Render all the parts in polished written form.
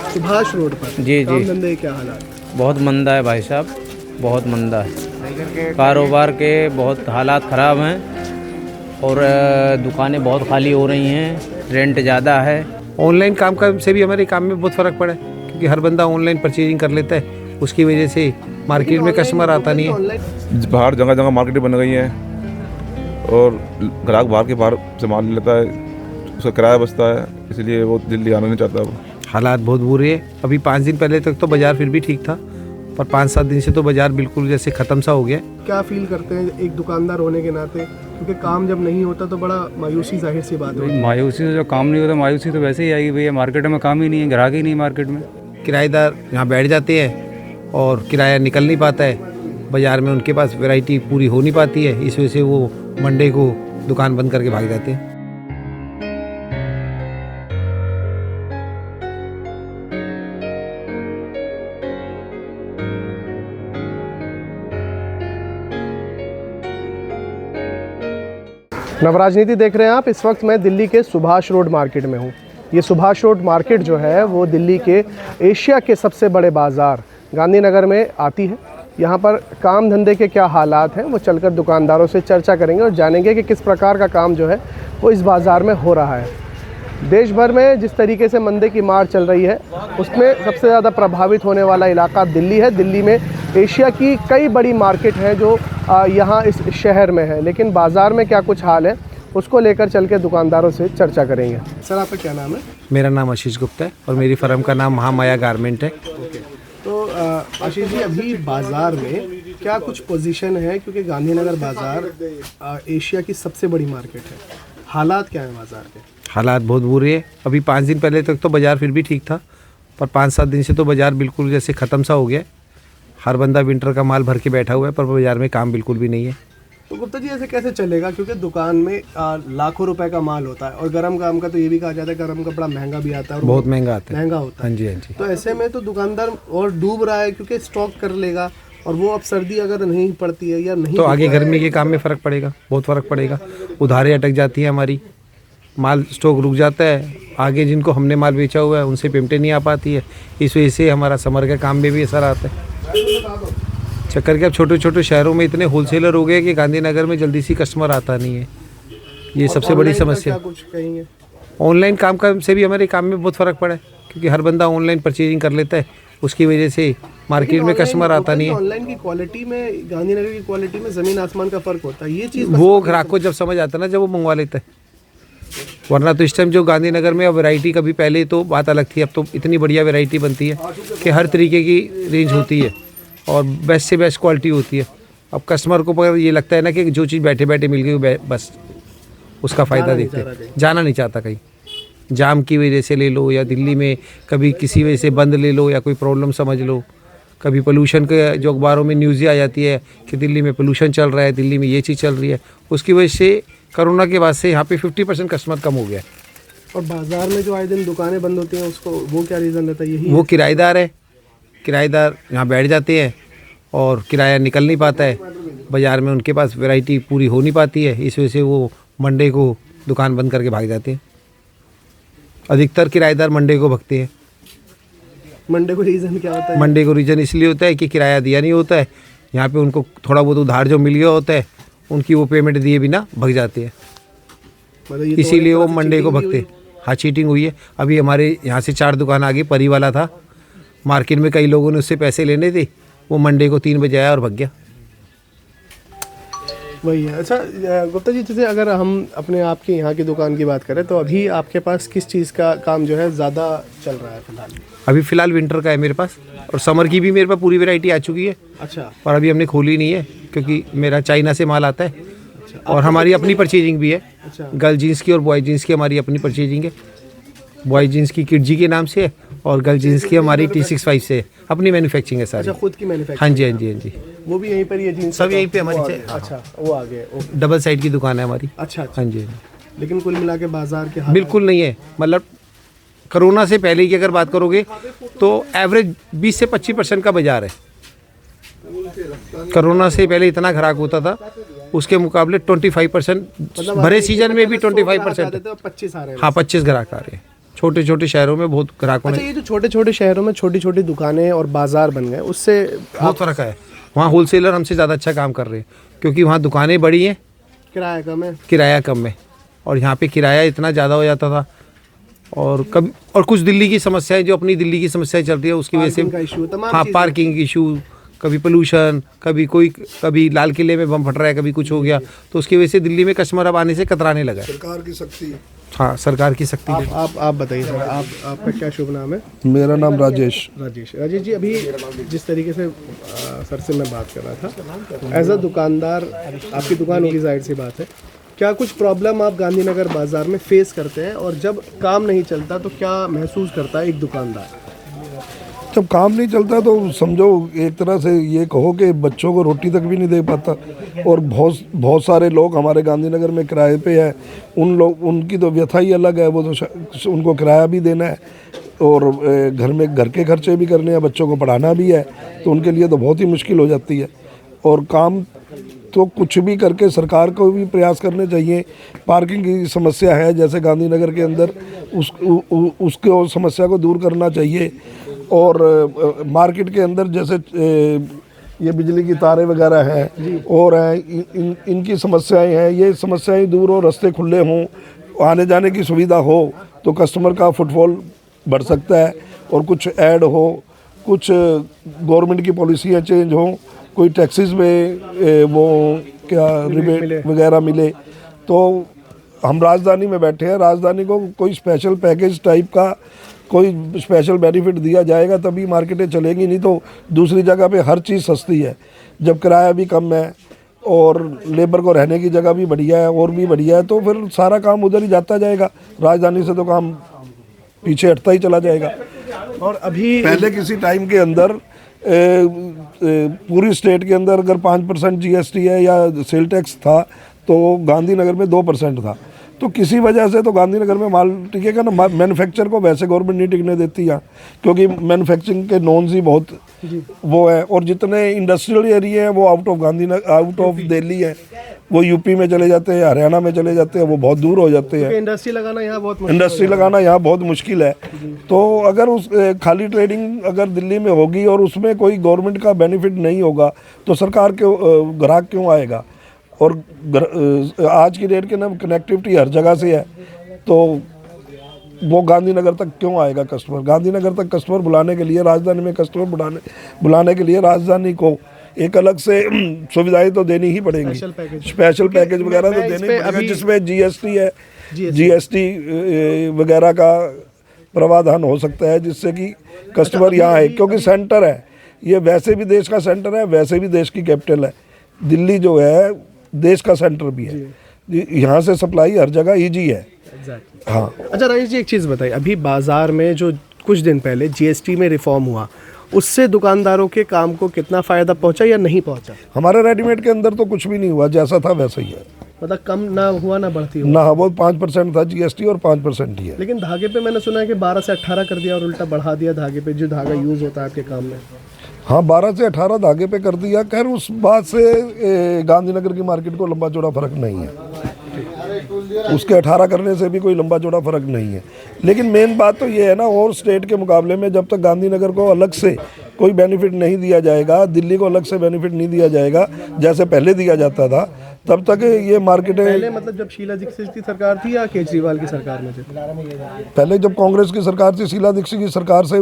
Subhash road पर जी काम जी, धंधे क्या हालात? बहुत मंदा है भाई साहब, बहुत मंदा है। कारोबार के बहुत हालात ख़राब हैं और दुकानें बहुत खाली हो रही हैं, रेंट ज़्यादा है। ऑनलाइन काम का से भी हमारे काम में बहुत फ़र्क पड़ा है, क्योंकि हर बंदा ऑनलाइन परचेजिंग कर लेता है, उसकी वजह से मार्केट में कस्टमर आता नहीं है। बाहर जगह जगह मार्केट बन गई हैं और ग्राहक बाहर से माल लेता है, उसका किराया बचता है, इसलिए वो जल्दी आना नहीं चाहता। वो हालात बहुत बुरे हैं। अभी 5 दिन पहले तक तो बाज़ार फिर भी ठीक था, पर 5-7 दिन से तो बाज़ार बिल्कुल जैसे ख़त्म सा हो गया। क्या फील करते हैं एक दुकानदार होने के नाते, क्योंकि काम जब नहीं होता तो बड़ा मायूसी जाहिर सी बात है। मायूसी से जो काम नहीं होता, मायूसी तो वैसे ही आएगी भैया। मार्केट में काम ही नहीं है, ग्राहक ही नहीं मार्केट में। किराएदार यहाँ बैठ जाते हैं और किराया निकल नहीं पाता है, बाज़ार में उनके पास वैरायटी पूरी हो नहीं पाती है, इस वजह से वो मंडे को दुकान बंद करके भाग जाते हैं। नवराजनीति देख रहे हैं आप। इस वक्त मैं दिल्ली के सुभाष रोड मार्केट में हूँ। ये सुभाष रोड मार्केट जो है वो दिल्ली के एशिया के सबसे बड़े बाज़ार गांधीनगर में आती है। यहाँ पर काम धंधे के क्या हालात हैं वो चलकर दुकानदारों से चर्चा करेंगे और जानेंगे कि किस प्रकार का काम जो है वो इस बाज़ार में हो रहा है। देश भर में जिस तरीके से मंदे की मार चल रही है उसमें सबसे ज़्यादा प्रभावित होने वाला इलाका दिल्ली है। दिल्ली में एशिया की कई बड़ी मार्केट हैं जो यहाँ इस शहर में है, लेकिन बाज़ार में क्या कुछ हाल है उसको लेकर चल के दुकानदारों से चर्चा करेंगे। सर आपका क्या नाम है? मेरा नाम आशीष गुप्ता है और मेरी फर्म का नाम महामाया गारमेंट है। तो आशीष जी, अभी बाज़ार में क्या कुछ पोजीशन है, क्योंकि गांधीनगर बाज़ार एशिया की सबसे बड़ी मार्केट है, हालात क्या है बाज़ार के? हालात बहुत बुरे हैं। अभी 5 दिन पहले तक तो बाज़ार फिर भी ठीक था, पर 5-7 दिन से तो बाज़ार बिल्कुल जैसे ख़त्म सा हो गया। हर बंदा विंटर का माल भर के बैठा हुआ है, पर बाज़ार में काम बिल्कुल भी नहीं है। तो गुप्ता जी ऐसे कैसे चलेगा, क्योंकि दुकान में लाखों रुपए का माल होता है और गर्म काम का तो ये भी कहा जाता है गर्म कपड़ा महंगा भी आता है और बहुत महंगा आता है, महंगा होता है। हाँ जी हाँ जी। तो ऐसे में तो दुकानदार और डूब रहा है, क्योंकि स्टॉक कर लेगा और वो अब सर्दी अगर नहीं पड़ती है या नहीं तो आगे गर्मी के काम में फ़र्क पड़ेगा, बहुत फ़र्क पड़ेगा। उधारें अटक जाती हैं हमारी, माल स्टॉक रुक जाता है, आगे जिनको हमने माल बेचा हुआ है उनसे पेमेंटें नहीं आ पाती है, इस वजह से हमारा समर के काम में भी असर आता है। चक्कर के अब छोटे छोटे शहरों में इतने होलसेलर हो गए कि गांधीनगर में जल्दी सी कस्टमर आता नहीं है, ये सबसे बड़ी समस्या। कुछ कहेंगे? ऑनलाइन काम का से भी हमारे काम में बहुत फ़र्क पड़ा है, क्योंकि हर बंदा ऑनलाइन परचेजिंग कर लेता है, उसकी वजह से मार्केट में कस्टमर आता नहीं है। ऑनलाइन की क्वालिटी में, गांधीनगर की क्वालिटी में ज़मीन आसमान का फ़र्क होता है, ये चीज़ वो ग्राहक को जब समझ आता है ना, जब वो मंगवा लेता है। वरना तो इस टाइम जो गांधीनगर में अब वैरायटी, कभी पहले तो बात अलग थी, अब तो इतनी बढ़िया वैरायटी बनती है कि हर तरीके की रेंज होती है और बेस्ट से बेस्ट क्वालिटी होती है। अब कस्टमर को पर ये लगता है ना कि जो चीज़ बैठे बैठे मिल गई बस उसका फ़ायदा देखते हैं, जाना नहीं चाहता कहीं। जाम की वजह से ले लो या दिल्ली में कभी किसी वजह से बंद ले लो या कोई प्रॉब्लम समझ लो, कभी पोल्यूशन के जो अखबारों में न्यूज़ आ जाती है कि दिल्ली में पोल्यूशन चल रहा है, दिल्ली में ये चीज़ चल रही है, उसकी वजह से कोरोना के बाद से यहाँ पे 50% कस्टमर कम हो गया है। और बाज़ार में जो आए दिन दुकानें बंद होती हैं उसको वो क्या रीज़न रहता है? यही वो किराएदार है, किराएदार यहाँ बैठ जाते हैं और किराया निकल नहीं पाता है, बाज़ार में उनके पास वैरायटी पूरी हो नहीं पाती है, इस वजह से वो मंडे को दुकान बंद करके भाग जाते हैं। अधिकतर किराएदार मंडे को भगते हैं। मंडे को रीज़न क्या होता है? मंडे को रीज़न इसलिए होता है कि किराया दिया नहीं होता है, यहाँ पे उनको थोड़ा बहुत उधार जो मिल गया होता है उनकी वो पेमेंट दिए बिना भग जाते हैं, मतलब ये तो इसीलिए वो एक तरह से मंडे को cheating भी भगते हुई। हैं। हाँ, चीटिंग हुई है। अभी हमारे यहाँ से 4 दुकान आगे परी वाला था, मार्केट में कई लोगों ने उससे पैसे लेने थे, वो मंडे को 3 बजे आया और भग गया। वही है। अच्छा गुप्ता जी, जैसे अगर हम अपने आप की यहाँ की दुकान की बात करें तो अभी आपके पास किस चीज़ का काम जो है ज़्यादा चल रहा है फिलहाल? अभी फ़िलहाल विंटर का है मेरे पास, और समर की भी मेरे पास पूरी वैरायटी आ चुकी है। अच्छा। और अभी हमने खोली नहीं है, क्योंकि मेरा चाइना से माल आता है और हमारी अपनी परचेजिंग भी है। अच्छा। गर्ल जीन्स की और बॉय जीन्स की हमारी अपनी परचेजिंग है। बॉय जीन्स की किड जी के नाम से है और गर्ल जीन्स की हमारी T65 से है, अपनी मैन्युफैक्चरिंग है सारी। अच्छा, खुद की मैन्युफैक्चरिंग? हाँ जी हाँ जी हाँ जी। वो भी यहीं पर, ये जीन्स सब यहीं पे हमारी। अच्छा, वो आ गए। ओके। डबल साइड की दुकान है हमारी। अच्छा अच्छा। हाँ जी। लेकिन कुल मिला के बाजार के हाल बिल्कुल नहीं है, मतलब कोरोना से पहले की अगर बात करोगे तो एवरेज 20 से 25% का बाजार है। कोरोना से पहले इतना ग्राहक होता था, उसके मुकाबले 25% भरे सीजन में भी 25%। 25 आ रहे हैं। हाँ, 25 ग्राहक आ रहे हैं। छोटे छोटे शहरों में बहुत ग्राहकों अच्छा, ने ये जो छोटे छोटे शहरों में छोटी छोटी दुकानें और बाजार बन गए, उससे बहुत फ़र्क है। वहाँ होलसेलर हमसे ज़्यादा अच्छा काम कर रहे हैं क्योंकि वहाँ दुकानें बड़ी हैं, किराया कम है। किराया कम है। और यहाँ पे किराया इतना ज़्यादा हो जाता था। और कभी और कुछ दिल्ली की समस्याएं, जो अपनी दिल्ली की समस्याएं चल रही है उसकी वजह पार्किंग का से, इशू, तमाम हाँ चीज़ें। पार्किंग इशू, कभी पोल्यूशन, कभी लाल किले में बम फट रहा है, कभी कुछ हो गया, तो उसकी वजह से दिल्ली में कस्टमर अब आने से कतराने लगा है। सरकार की शक्ति। हाँ, सरकार की शक्ति है। आप बताइए सर, आपका क्या शुभ नाम है? मेरा नाम राजेश। राजेश जी, अभी जिस तरीके से सर से मैं बात कर रहा था, एज अ दुकानदार, आपकी दुकान होगी, जाहिर सी बात है, क्या कुछ प्रॉब्लम आप गांधीनगर बाजार में फेस करते हैं, और जब काम नहीं चलता तो क्या महसूस करता है एक दुकानदार? जब काम नहीं चलता तो समझो एक तरह से ये कहो कि बच्चों को रोटी तक भी नहीं दे पाता। और बहुत सारे लोग हमारे गांधीनगर में किराए पे है, उनकी तो व्यथा ही अलग है। वो तो उनको किराया भी देना है और घर के खर्चे भी करने हैं, बच्चों को पढ़ाना भी है, तो उनके लिए तो बहुत ही मुश्किल हो जाती है। और काम तो कुछ भी करके सरकार को भी प्रयास करने चाहिए। पार्किंग की समस्या है जैसे गांधीनगर के अंदर, उसको समस्या को दूर करना चाहिए। और मार्केट के अंदर जैसे ये बिजली की तारें वगैरह हैं और हैं, इनकी समस्याएं हैं, ये समस्याएं दूर हो, रास्ते खुले हों, आने जाने की सुविधा हो, तो कस्टमर का फुटफॉल बढ़ सकता है। और कुछ ऐड हो, कुछ गवर्नमेंट की पॉलिसियाँ चेंज हों, कोई टैक्सेस में वो क्या रिबेट वगैरह मिले। तो हम राजधानी में बैठे हैं, राजधानी को कोई स्पेशल पैकेज टाइप का कोई स्पेशल बेनिफिट दिया जाएगा तभी मार्केटें चलेंगी, नहीं तो दूसरी जगह पे हर चीज़ सस्ती है। जब किराया भी कम है और लेबर को रहने की जगह भी बढ़िया है और भी बढ़िया है, तो फिर सारा काम उधर ही जाता जाएगा। राजधानी से तो काम पीछे हटता ही चला जाएगा। और अभी पहले किसी टाइम के अंदर पूरी स्टेट के अंदर अगर 5% GST है या सेल टैक्स था तो गांधीनगर में 2% था। तो किसी वजह से तो गांधीनगर में माल टिकेगा ना। मैन्युफैक्चर को वैसे गवर्नमेंट नहीं टिकने देती यहाँ, क्योंकि मैन्युफैक्चरिंग के नॉर्म्स ही बहुत वो है। और जितने इंडस्ट्रियल एरिया हैं वो आउट ऑफ दिल्ली है, वो यूपी में चले जाते हैं, हरियाणा में चले जाते हैं, वो बहुत दूर हो जाते हैं। इंडस्ट्री लगाना यहाँ बहुत मुश्किल है। तो अगर उस खाली ट्रेडिंग अगर दिल्ली में होगी और उसमें कोई गवर्नमेंट का बेनिफिट नहीं होगा तो सरकार के ग्राहक क्यों आएगा? और आज की डेट के ना कनेक्टिविटी हर जगह से है, तो वो गांधीनगर तक क्यों आएगा कस्टमर? गांधीनगर तक कस्टमर बुलाने के लिए, राजधानी में कस्टमर बुलाने के लिए राजधानी को एक अलग से सुविधाएं तो देनी ही पड़ेंगी। स्पेशल पैकेज वगैरह तो देने ही पड़ेगा, जिसमें GST है, GST वगैरह का प्रावधान हो सकता है, जिससे कि कस्टमर यहाँ आए। क्योंकि सेंटर है ये, वैसे भी देश का सेंटर है, वैसे भी देश की कैपिटल है। दिल्ली जो है देश का सेंटर भी है, यहाँ से सप्लाई हर जगह ईजी है। हाँ। अच्छा राजेश जी, एक चीज़ बताइए, अभी बाज़ार में जो कुछ दिन पहले GST में रिफॉर्म हुआ, उससे दुकानदारों के काम को कितना फ़ायदा पहुंचा या नहीं पहुंचा? हमारे रेडीमेड के अंदर तो कुछ भी नहीं हुआ, जैसा था वैसा ही है। मतलब कम ना हुआ ना बढ़ती हुआ? ना, वो 5% था GST और 5% ही है। लेकिन धागे पे मैंने सुना है कि 12 से 18 कर दिया और उल्टा बढ़ा दिया धागे पे, जो धागा यूज़ होता है आपके काम में। हाँ, 12 से 18 धागे पे कर दिया। खैर उस बात से गांधीनगर की मार्केट को लंबा चौड़ा फर्क नहीं है, उसके 18 करने से भी कोई लंबा चौड़ा फर्क नहीं है। लेकिन मेन बात तो ये है ना, और स्टेट के मुकाबले में जब तक गांधीनगर को अलग से कोई बेनिफिट नहीं दिया जाएगा, दिल्ली को अलग से बेनिफिट नहीं दिया जाएगा जैसे पहले दिया जाता था, तब तक ये मार्केटें। पहले मतलब जब शीला दीक्षित की सरकार थी या केजरीवाल की सरकार में थे? पहले जब कांग्रेस की सरकार थी, शीला दीक्षित की सरकार से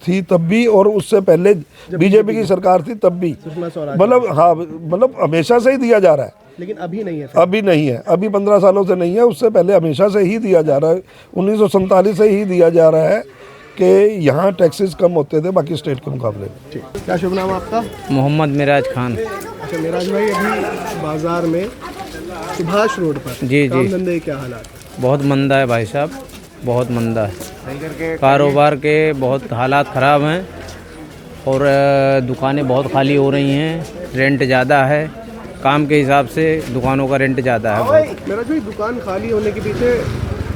थी तब भी, और उससे पहले बीजेपी की सरकार थी तब भी। मतलब हाँ, मतलब हमेशा से ही दिया जा रहा है, लेकिन अभी नहीं है। अभी नहीं है, अभी 15 सालों से नहीं है, उससे पहले हमेशा से ही दिया जा रहा है। 1947 से ही दिया जा रहा है कि यहाँ टैक्सेस कम होते थे बाकी स्टेट के मुकाबले में। क्या शुभ नाम आपका? मोहम्मद मिराज खान। अच्छा मिराज भाई, अभी बाज़ार में सुभाष रोड पर जी काम धंधे क्या हालात? बहुत मंदा है भाई साहब, बहुत मंदा है। कारोबार के बहुत हालात ख़राब हैं और दुकानें बहुत खाली हो रही हैं, रेंट ज़्यादा है, काम के हिसाब से दुकानों का रेंट ज़्यादा है। मेरा जो दुकान खाली होने के पीछे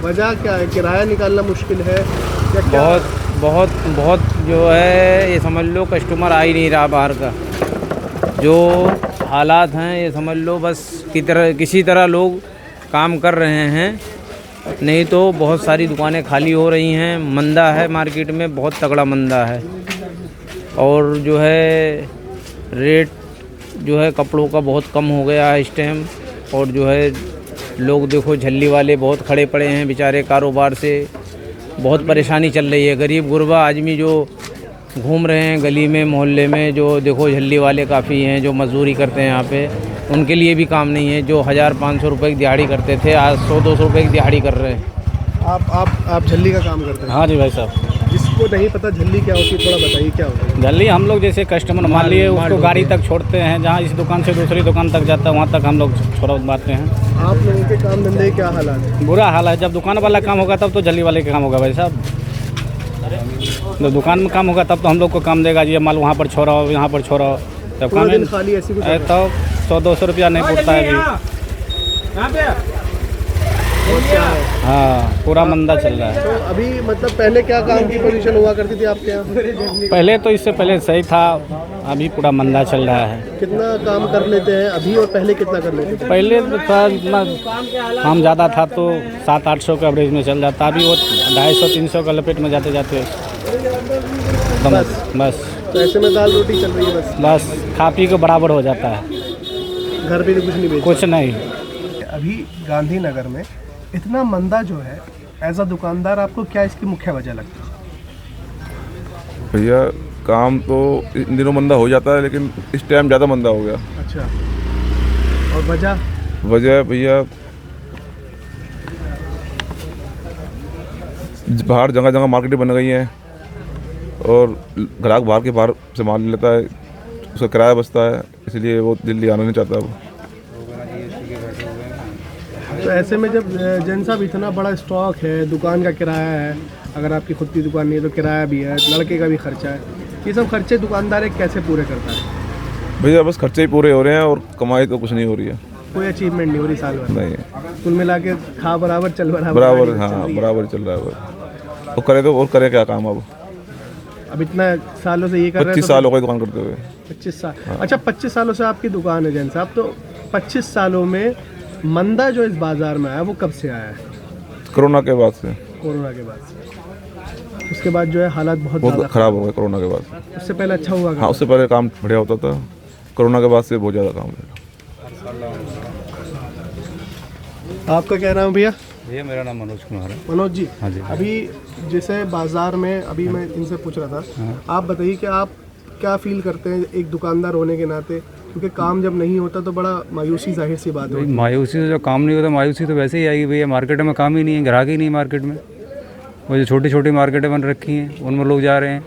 वजह क्या है? किराया निकालना मुश्किल है या क्या? बहुत जो है, ये समझ लो कस्टमर आ ही नहीं रहा बाहर का। जो हालात हैं ये समझ लो, बस किसी तरह लोग काम कर रहे हैं नहीं तो बहुत सारी दुकानें खाली हो रही हैं। मंदा है मार्केट में, बहुत तगड़ा मंदा है। और जो है रेट जो है कपड़ों का बहुत कम हो गया है इस टाइम। और जो है लोग देखो झल्ली वाले बहुत खड़े पड़े हैं बेचारे, कारोबार से बहुत परेशानी चल रही है। गरीब गुरबा आदमी जो घूम रहे हैं गली में मोहल्ले में, जो देखो झल्ली वाले काफ़ी हैं जो मजदूरी करते हैं यहाँ पे, उनके लिए भी काम नहीं है। जो 1500 रुपये की दिहाड़ी करते थे आज 100-200 रुपये की दिहाड़ी कर रहे हैं। आप झल्ली का काम करते हैं? हाँ जी भाई साहब। जिसको नहीं पता झल्ली क्या होती है थोड़ा बताइए क्या होता है? जल्दी हम लोग जैसे कस्टमर मान लिए उसको गाड़ी तक छोड़ते हैं, जहाँ इस दुकान से दूसरी दुकान तक जाता है वहाँ तक हम लोग छोड़वाते हैं। आप लोगों के काम धंधे क्या हालात है? बुरा हाल है। जब दुकान वाला काम होगा तब तो जल्दी वाले का काम होगा भाई साहब। जब दुकान में काम होगा तब तो हम लोग को काम देगा। ये माल वहाँ पर छोड़ा हो, यहाँ पर छोड़ा हो, तब पूरा काम दिन खाली ऐसी कुछ तो 100-200 रुपया नहीं पड़ता है अभी। हाँ, पूरा मंदा चल रहा है। तो अभी मतलब पहले क्या काम की पोजीशन हुआ करती थी आपके यहाँ? पहले तो इससे पहले सही था, अभी पूरा मंदा चल रहा है। कितना काम कर लेते हैं अभी और पहले कितना कर लेते थे? पहले तो था इतना काम ज़्यादा था तो 700-800 का एवरेज में चल जाता। अभी वो 250-300 का लपेट में जाते जाते बस तो ऐसे में दाल रोटी चल रही है बस खा पी के बराबर हो जाता है। घर पे कुछ नहीं बेचते? कुछ नहीं। अभी गांधीनगर में इतना मंदा जो है, एज अ दुकानदार आपको क्या इसकी मुख्य वजह लगती है? भैया काम तो इन दिनों मंदा हो जाता है, लेकिन इस टाइम ज़्यादा मंदा हो गया। अच्छा, और वजह भैया बाहर जगह जगह मार्केटें बन गई हैं और ग्राहक बाहर के बाहर से माल लेता है, उसका किराया बचता है, इसलिए वो दिल्ली आना नहीं चाहता वो। तो ऐसे में जब जैन साहब इतना बड़ा स्टॉक है, दुकान का किराया है, अगर आपकी खुद की दुकान नहीं है तो किराया भी है, लड़के का भी खर्चा है, ये सब खर्चे दुकानदार कैसे पूरे करता है? भैया बस खर्चे ही पूरे हो रहे हैं और कमाई तो कुछ नहीं हो रही है। कोई अचीवमेंट नहीं हो रही साल भर? नहीं, कुल मिला के खा बराबर चल बराबर। हाँ, बराबर चल रहा है। वो करे तो और करे क्या काम अब इतना सालों से ये कर रहे हैं? 25 साल हो गए दुकान करते हुए। 25 साल? अच्छा, 25 सालों से आपकी दुकान है जैन साहब, तो 25 सालों में मंदा जो इस बाज़ार में आया वो कब से आया है? कोरोना के बाद से। कोरोना के बाद से? उसके बाद जो है हालात बहुत ख़राब हो गए कोरोना के बाद। उससे पहले अच्छा हुआ? हाँ, उससे पहले काम बढ़िया होता था, कोरोना के बाद से बहुत ज़्यादा काम है। आपका क्या नाम भैया? भैया मेरा नाम मनोज कुमार है। मनोज जी, हाँ जी। अभी जैसे बाज़ार में अभी मैं इनसे पूछ रहा था, आप बताइए कि आप क्या फील करते हैं एक दुकानदार होने के नाते, क्योंकि काम जब नहीं होता तो बड़ा मायूसी जाहिर सी बात है। मायूसी तो, जो काम नहीं होता मायूसी तो वैसे ही आएगी भैया। मार्केट में काम ही नहीं है, ग्राहक ही नहीं मार्केट में। वो जो छोटी छोटी मार्केटें बन रखी हैं उनमें लोग जा रहे हैं,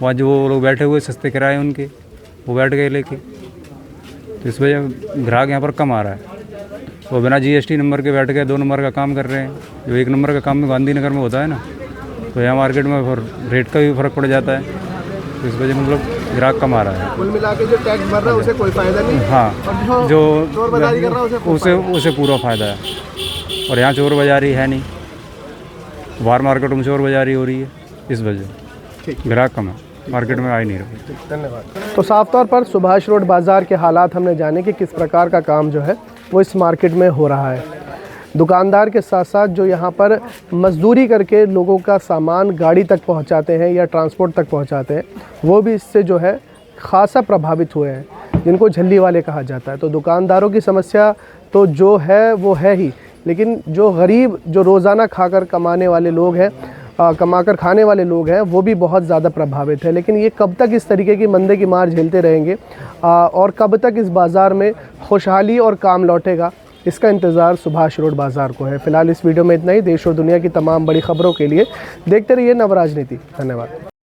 वहाँ जो वो लोग बैठे हुए सस्ते किराए उनके, वो बैठ गए लेके, तो इस वजह ग्राहक यहाँ पर कम आ रहा है। वो बिना GST नंबर के बैठ गए 2 नंबर का काम कर रहे हैं, जो 1 नंबर का काम में गांधीनगर में होता है ना, तो यहाँ मार्केट में फिर रेट का भी फ़र्क पड़ जाता है, तो इस वजह मतलब ग्राहक कम आ रहा है। कुल मिला के जो टैक्स भर रहा है उसे कोई फ़ायदा नहीं। हाँ, और जो चोर बाजारी कर रहा है उसे पूरा फ़ायदा है। और यहाँ चोर बाजारी है नहीं, बाहर मार्केटों में चोर बाजारी हो रही है, इस वजह ग्राहक कम है, मार्केट में आ ही नहीं रही। धन्यवाद। तो साफ तौर पर सुभाष रोड बाज़ार के हालात हमने जाने कि किस प्रकार का काम जो है वो इस मार्केट में हो रहा है। दुकानदार के साथ साथ जो यहाँ पर मजदूरी करके लोगों का सामान गाड़ी तक पहुँचाते हैं या ट्रांसपोर्ट तक पहुँचाते हैं, वो भी इससे जो है ख़ासा प्रभावित हुए हैं, जिनको झल्ली वाले कहा जाता है। तो दुकानदारों की समस्या तो जो है वो है ही, लेकिन जो गरीब, जो रोज़ाना खाकर कमाने वाले लोग हैं, कमाकर खाने वाले लोग हैं, वो भी बहुत ज़्यादा प्रभावित है। लेकिन ये कब तक इस तरीके की मंदे की मार झेलते रहेंगे और कब तक इस बाज़ार में खुशहाली और काम लौटेगा, इसका इंतज़ार सुभाष रोड बाज़ार को है। फ़िलहाल इस वीडियो में इतना ही। देश और दुनिया की तमाम बड़ी खबरों के लिए देखते रहिए नवराजनीति। धन्यवाद।